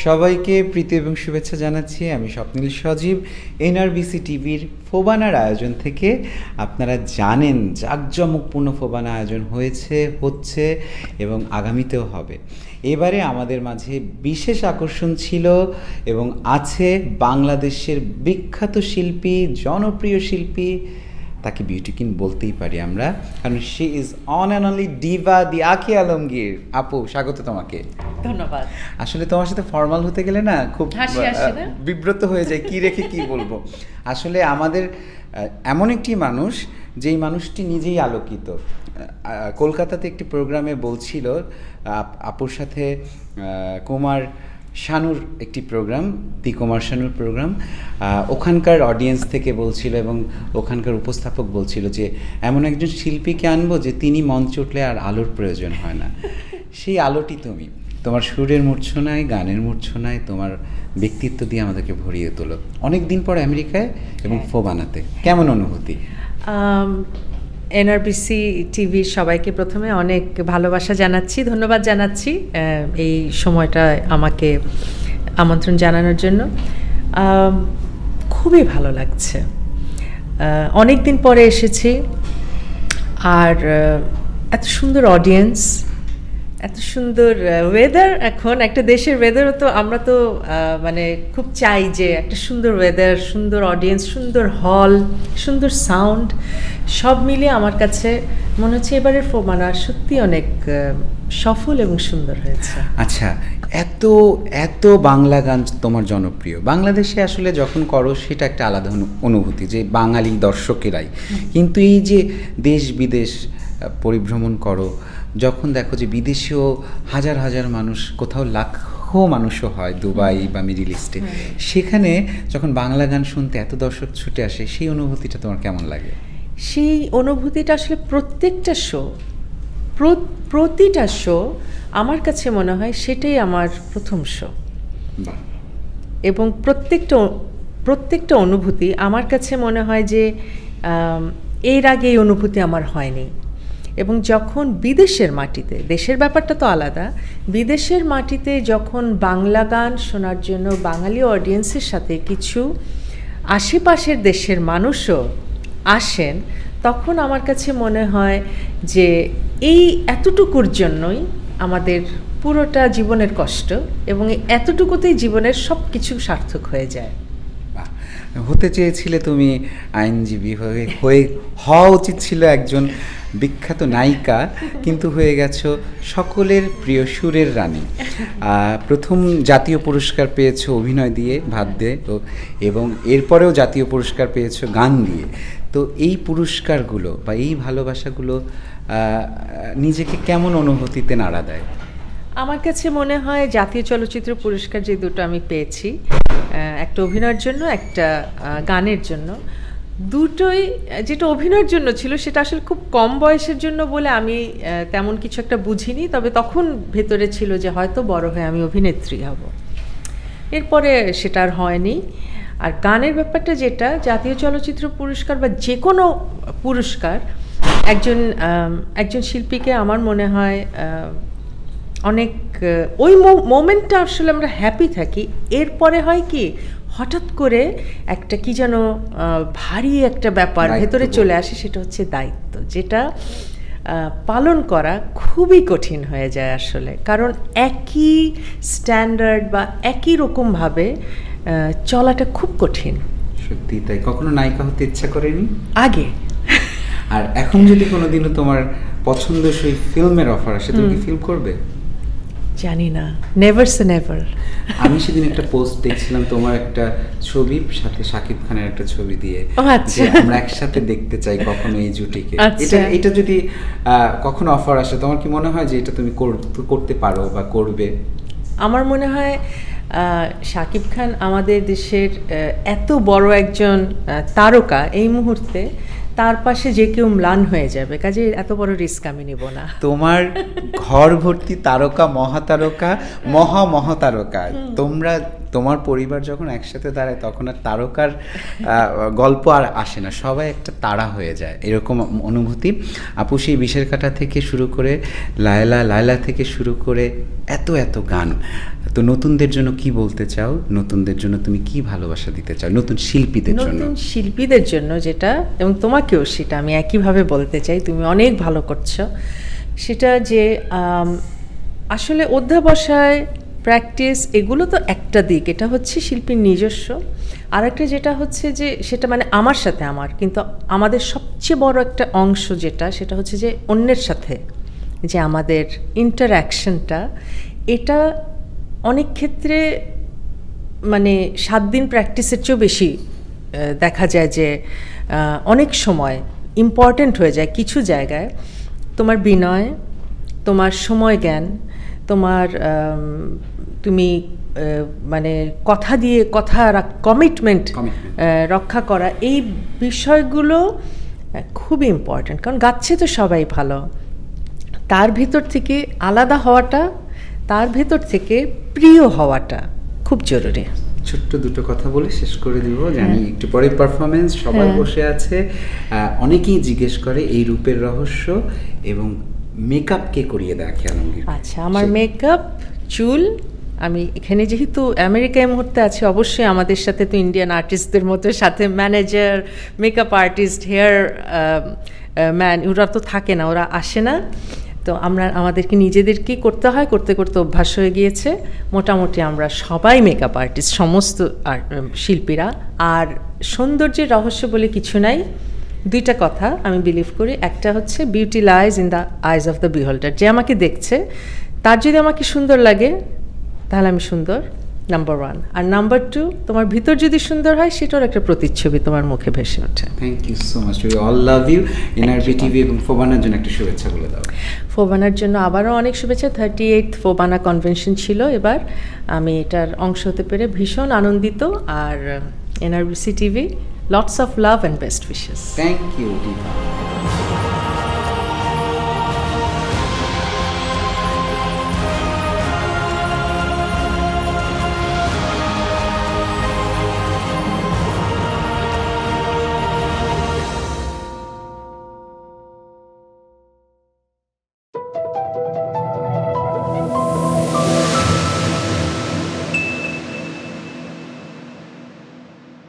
সবাইকে প্রীতি এবং শুভেচ্ছা জানাচ্ছি। আমি স্বপ্নিল সজীব, এনআরবিসি টিভির ফোবানার আয়োজন থেকে। আপনারা জানেন জাঁকজমকপূর্ণ ফোবানা আয়োজন হচ্ছে এবং আগামীতেও হবে। এবারে আমাদের মাঝে বিশেষ আকর্ষণ ছিল এবং আছে বাংলাদেশের বিখ্যাত শিল্পী, জনপ্রিয় শিল্পী, তাকে বিউটি কিং বলতেই পারি আমরা, কারণ she is one and only diva the Ankhi Alamgir. আপু, স্বাগত তোমাকে। ধন্যবাদ। আসলে তোমার সাথে ফর্মাল হতে গেলে না খুব না? বিব্রত হয়ে যায়, কি রেখে কি বলবো। আসলে আমাদের এমন একটি মানুষ, যেই মানুষটি নিজেই আলোকিত। কলকাতাতে একটি প্রোগ্রামে বলছিল, আপুর সাথে কুমার শানুর একটি প্রোগ্রাম, দি কুমার শানুর প্রোগ্রাম, ওখানকার অডিয়েন্স থেকে বলছিল এবং ওখানকার উপস্থাপক বলছিল যে এমন একজন শিল্পীকে আনবো যে তিনি মঞ্চে উঠলে আর আলোর প্রয়োজন হয় না। সেই আলোটি তুমি, তোমার সুরের মূর্ছনায়, গানের মূর্ছনায়, তোমার ব্যক্তিত্ব দিয়ে আমাদেরকে ভরিয়ে তোলো। অনেক দিন পর আমেরিকায় এবং ফোবানাতে, কেমন অনুভূতি? এনআরবিসি টিভির সবাইকে প্রথমে অনেক ভালোবাসা জানাচ্ছি, ধন্যবাদ জানাচ্ছি এই সময়টা আমাকে আমন্ত্রণ জানানোর জন্য। খুবই ভালো লাগছে, অনেক দিন পরে এসেছি। আর এত সুন্দর অডিয়েন্স, এত সুন্দর ওয়েদার। এখন একটা দেশের ওয়েদারও তো আমরা তো মানে খুব চাই যে একটা সুন্দর ওয়েদার, সুন্দর অডিয়েন্স, সুন্দর হল, সুন্দর সাউন্ড, সব মিলিয়ে আমার কাছে মনে হচ্ছে এবারের ফোবানা সত্যি অনেক সফল এবং সুন্দর হয়েছে। আচ্ছা, এত এত বাংলা গান তোমার জনপ্রিয়, বাংলাদেশে আসলে যখন করো সেটা একটা আলাদা অনুভূতি, যে বাঙালি দর্শকেরাই। কিন্তু এই যে দেশ বিদেশ পরিভ্রমণ করো, যখন দেখো যে বিদেশেও হাজার হাজার মানুষ, কোথাও লাখো মানুষও হয় দুবাই বা মিডিল ইস্টে, সেখানে যখন বাংলা গান শুনতে এত দর্শক ছুটে আসে, সেই অনুভূতিটা তোমার কেমন লাগে? সেই অনুভূতিটা আসলে প্রতিটা শো আমার কাছে মনে হয় সেটাই আমার প্রথম শো। এবং প্রত্যেকটা অনুভূতি আমার কাছে মনে হয় যে এর আগে এই অনুভূতি আমার হয়নি। এবং যখন বিদেশের মাটিতে, দেশের ব্যাপারটা তো আলাদা, বিদেশের মাটিতে যখন বাংলা গান শোনার জন্য বাঙালি অডিয়েন্সের সাথে কিছু আশেপাশের দেশের মানুষও আসেন, তখন আমার কাছে মনে হয় যে এই এতটুকুর জন্যই আমাদের পুরোটা জীবনের কষ্ট, এবং এতটুকুতেই জীবনের সব কিছু সার্থক হয়ে যায়। হতে চেয়েছিলে তুমি আইনজীবী, হওয়া উচিত ছিল একজন বিখ্যাত নায়িকা, কিন্তু হয়ে গেছো সকলের প্রিয় সুরের রানী। প্রথম জাতীয় পুরস্কার পেয়েছো অভিনয় দিয়ে, ভাত দিয়ে, এবং এরপরেও জাতীয় পুরস্কার পেয়েছো গান দিয়ে। তো এই পুরস্কারগুলো বা এই ভালোবাসাগুলো নিজেকে কেমন অনুভূতিতে নাড়া দেয়? আমার কাছে মনে হয় জাতীয় চলচ্চিত্র পুরস্কার যে দুটো আমি পেয়েছি, একটা অভিনয়ের জন্য, একটা গানের জন্য, দুটোই, যেটা অভিনয়ের জন্য ছিল সেটা আসলে খুব কম বয়সের জন্য বলে আমি তেমন কিছু একটা বুঝিনি। তবে তখন ভেতরে ছিল যে হয়তো বড় হয়ে আমি অভিনেত্রী হব। এরপরে সেটা আর হয়নি। আর গানের ব্যাপারটা, যেটা জাতীয় চলচ্চিত্র পুরস্কার বা যে কোনো পুরস্কার, একজন শিল্পীকে আমার মনে হয় অনেক ওই মোমেন্টটা আসলে আমরা হ্যাপি থাকি। এরপরে হয় কি, হঠাৎ করে একটা কি যেন ভারী একটা ব্যাপার ভেতরে চলে আসে, সেটা হচ্ছে দায়িত্ব, যেটা পালন করা খুবই কঠিন হয়ে যায় আসলে। কারণ একই স্ট্যান্ডার্ড বা একই রকমভাবে চলাটা খুব কঠিন। সত্যি তাই। কখনো নায়িকা হতে ইচ্ছা করেনি আগে? আর এখন যদি কোনোদিনও তোমার পছন্দসই ফিল্মের অফার আসে, তুমি কি ফিল্ম করবে? জানি না, নেভার সে নেভার। আমি সেদিন একটা পোস্ট দেখছিলাম, তোমার একটা ছবি সাথে শাকিব খানের একটা ছবি দিয়ে, যে আমরা একসাথে দেখতে চাই কখনো এই জুটিকে। এটা যদি কখনো অফার আসে, তোমার কি মনে হয় যে এটা তুমি করতে পারো বা করবে? আমার মনে হয় শাকিব খান আমাদের দেশের এত বড় একজন তারকা, এই মুহূর্তে তার পাশে যে কেউ ম্লান হয়ে যাবে, কাজে এত বড় রিস্ক আমি নেব না। তোমার ঘর ভর্তি তারকা, মহাতারকা, মহাতারকা, তোমার পরিবার যখন একসাথে দাঁড়ায়, তখন আর তারকার গল্প আর আসে না, সবাই একটা তারা হয়ে যায়, এরকম অনুভূতি। আপু সেই বিষের কাঁটা থেকে শুরু করে লায়লা থেকে শুরু করে এত গান, তো নতুনদের জন্য কি বলতে চাও, নতুনদের জন্য তুমি কি ভালোবাসা দিতে চাও, নতুন শিল্পীদের জন্য? নতুন শিল্পীদের জন্য যেটা, এবং তোমাকেও সেটা আমি একইভাবে বলতে চাই, তুমি অনেক ভালো করছো, সেটা যে আসলে অধ্যাবসায়, প্র্যাকটিস, এগুলো তো একটা দিক, এটা হচ্ছে শিল্পীর নিজস্ব। আরেকটা যেটা হচ্ছে যে সেটা মানে আমার সাথে আমার, কিন্তু আমাদের সবচেয়ে বড় একটা অংশ যেটা, সেটা হচ্ছে যে অন্যের সাথে যে আমাদের ইন্টারঅ্যাকশনটা, এটা অনেক ক্ষেত্রে মানে 7 দিন প্র্যাকটিসের চেয়েও বেশি দেখা যায় যে অনেক সময় ইম্পর্ট্যান্ট হয়ে যায় কিছু জায়গায়। তোমার বিনয়, তোমার সময় জ্ঞান, তোমার তুমি মানে কথা দিয়ে কমিটমেন্ট রক্ষা করা, এই বিষয়গুলো খুবই ইম্পর্ট্যান্ট। কারণ গাচ্ছে তো সবাই ভালো, তার ভিতর থেকে আলাদা হওয়াটা, তার ভিতর থেকে প্রিয় হওয়াটা খুব জরুরি। ছোট্ট দুটো কথা বলে শেষ করে দিব, জানি একটু পরে পারফরমেন্স, সবাই বসে আছে, অনেকেই জিজ্ঞেস করে এই রূপের রহস্য এবং মেকআপ কে করিয়ে দেয় খেয়াল আলমগীর? আচ্ছা, আমার মেকআপ, চুল, আমি এখানে যেহেতু আমেরিকায় মুহূর্তে আছি, অবশ্যই আমাদের সাথে তো ইন্ডিয়ান আর্টিস্টদের মতো সাথে manager, makeup artist, hair man, ওরা তো থাকে না, ওরা আসে না, তো আমাদেরকে নিজেদেরকেই করতে হয়, করতে করতে অভ্যাস হয়ে গিয়েছে। মোটামুটি আমরা সবাই মেকআপ আর্টিস্ট, সমস্ত শিল্পীরা। আর সৌন্দর্যের রহস্য বলে কিছু নাই, দুইটা কথা আমি বিলিভ করি। একটা হচ্ছে beauty lies in the eyes of the বিহোল্ডার, যে আমাকে দেখছে তার যদি আমাকে সুন্দর লাগে তাহলে আমি সুন্দর, নাম্বার 1। আর নাম্বার 2, তোমার ভিতর যদি সুন্দর হয় সেটার একটা প্রতিচ্ছবি তোমার মুখে ভেসে ওঠে। Thank you so much, we all love you. NRB TV এবং ফোবানার জন্য একটা শুভেচ্ছা বলে দাও। ফোবানার জন্য আবারও অনেক শুভেচ্ছা। 38th ফোবানা কনভেনশন ছিল এবার, আমি এটার অংশ হতে পেরে ভীষণ আনন্দিত। আর NRBC TV, lots of love and best wishes. Thank you.